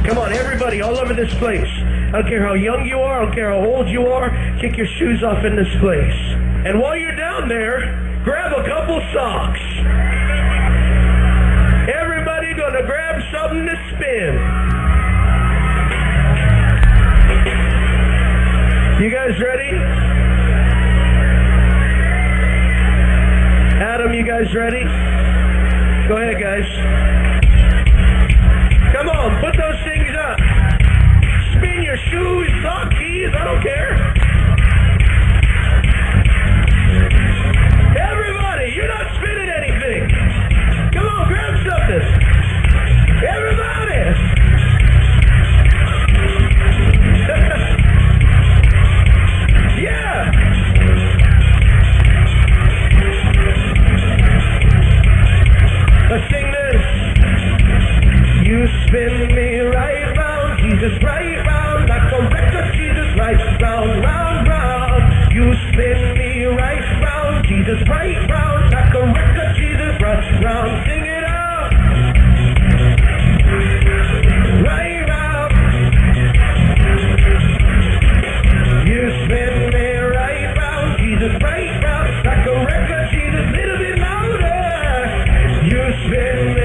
Come on, everybody, all over this place. I don't care how young you are, I don't care how old you are, kick your shoes off in this place. And while you're down there, grab a couple socks. Everybody gonna grab something to spin. You guys ready? Adam, you guys ready? Go ahead, guys. Come on, put those things up. Spin your shoes, sock keys, I don't care. Everybody, you're not spinning anything. Come on, grab something. Everybody. Yeah. Let's sing this. You spin me right round, Jesus, right round, like a record, Jesus, right round, round, round. You spin me right round, Jesus, right round, like a record, Jesus, right round. Sing it out. Right round. You spin me right round, Jesus, right round, like a record, Jesus, little bit louder. You spin me.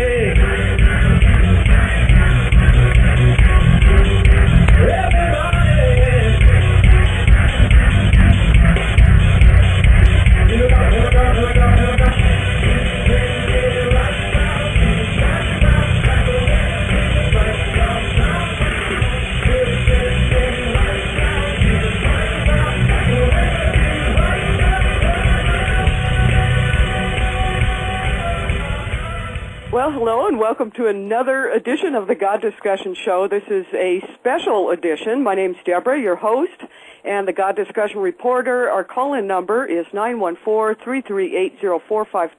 Well, hello, and welcome to another edition of the God Discussion Show. This is a special edition. My name's Deborah, your host, and the God Discussion reporter. Our call-in number is 914-338-0455.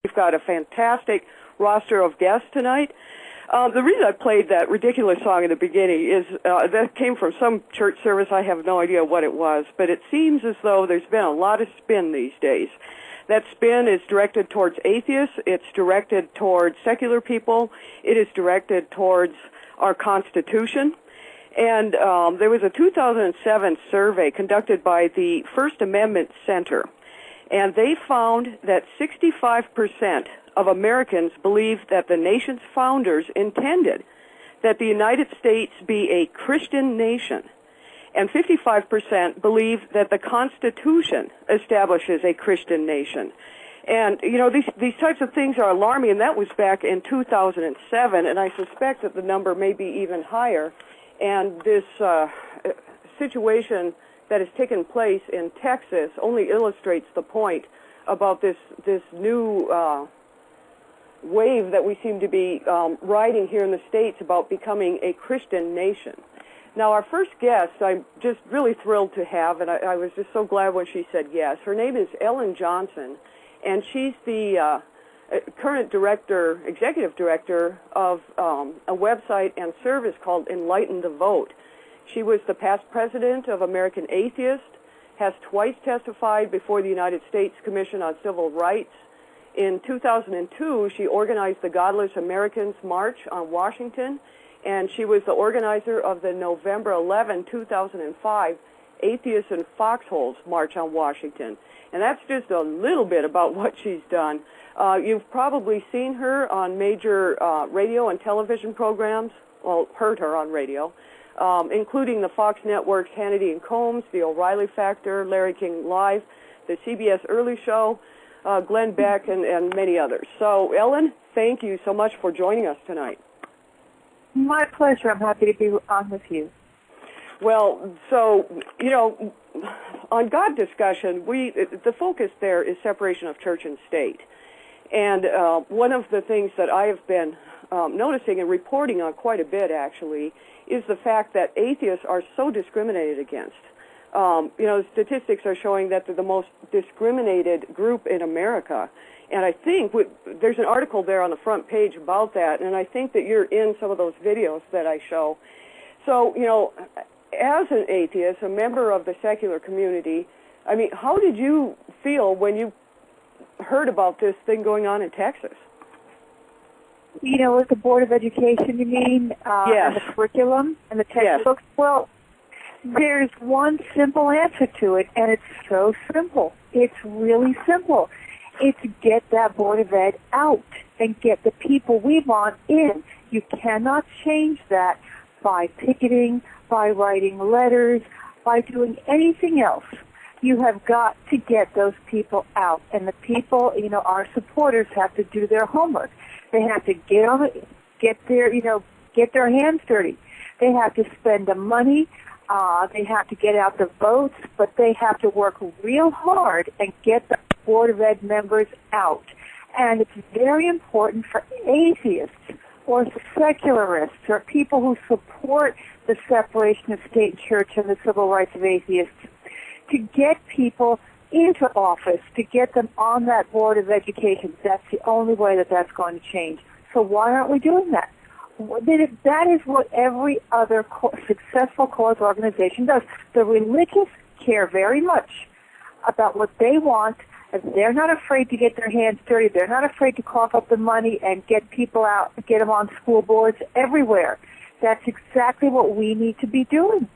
We've got a fantastic roster of guests tonight. The reason I played that ridiculous song in the beginning is that came from some church service. I have no idea what it was, but it seems as though there's been a lot of spin these days. That spin is directed towards atheists. It's directed towards secular people. It is directed towards our Constitution. And there was a 2007 survey conducted by the First Amendment Center, and they found that 65% of Americans believe that the nation's founders intended that the United States be a Christian nation, and 55% believe that the Constitution establishes a Christian nation. And, you know, these types of things are alarming, and that was back in 2007, and I suspect that the number may be even higher. And this situation that has taken place in Texas only illustrates the point about this new wave that we seem to be riding here in the States about becoming a Christian nation. Now, our first guest, I'm just really thrilled to have, and I was just so glad when she said yes. Her name is Ellen Johnson, and she's the current executive director of a website and service called Enlighten the Vote. She was the past president of American Atheists, has twice testified before the United States Commission on Civil Rights. In 2002, she organized the Godless Americans March on Washington, and she was the organizer of the November 11, 2005 Atheists In Foxholes March on Washington. And that's just a little bit about what she's done. You've probably seen her on major radio and television programs, well, heard her on radio, including the Fox Network's Hannity and Combs, The O'Reilly Factor, Larry King Live, the CBS Early Show, Glenn Beck, and many others. So, Ellen, thank you so much for joining us tonight. My pleasure. I'm happy to be on with you. Well, so, you know, on God Discussion, the focus there is separation of church and state. And one of the things that I have been noticing and reporting on quite a bit, actually, is the fact that atheists are so discriminated against. You know, statistics are showing that they're the most discriminated group in America. And I think there's an article there on the front page about that, and I think that you're in some of those videos that I show. So, you know, as an atheist, a member of the secular community, I mean, how did you feel when you heard about this thing going on in Texas? You know, with the Board of Education, you mean? Yes. And the curriculum and the textbooks? Yes. Well, there's one simple answer to it, and it's so simple. It's really simple. It's get that Board of Ed out and get the people we want in. You cannot change that by picketing, by writing letters, by doing anything else. You have got to get those people out. And the people, you know, our supporters have to do their homework. They have to get their hands dirty. They have to spend the money. They have to get out the votes, but they have to work real hard and get the Board of Ed members out. And it's very important for atheists or secularists or people who support the separation of state and church and the civil rights of atheists to get people into office, to get them on that Board of Education. That's the only way that that's going to change. So why aren't we doing that? That is what every other successful cause organization does. The religious care very much about what they want, and they're not afraid to get their hands dirty. They're not afraid to cough up the money and get people out, get them on school boards everywhere. That's exactly what we need to be doing.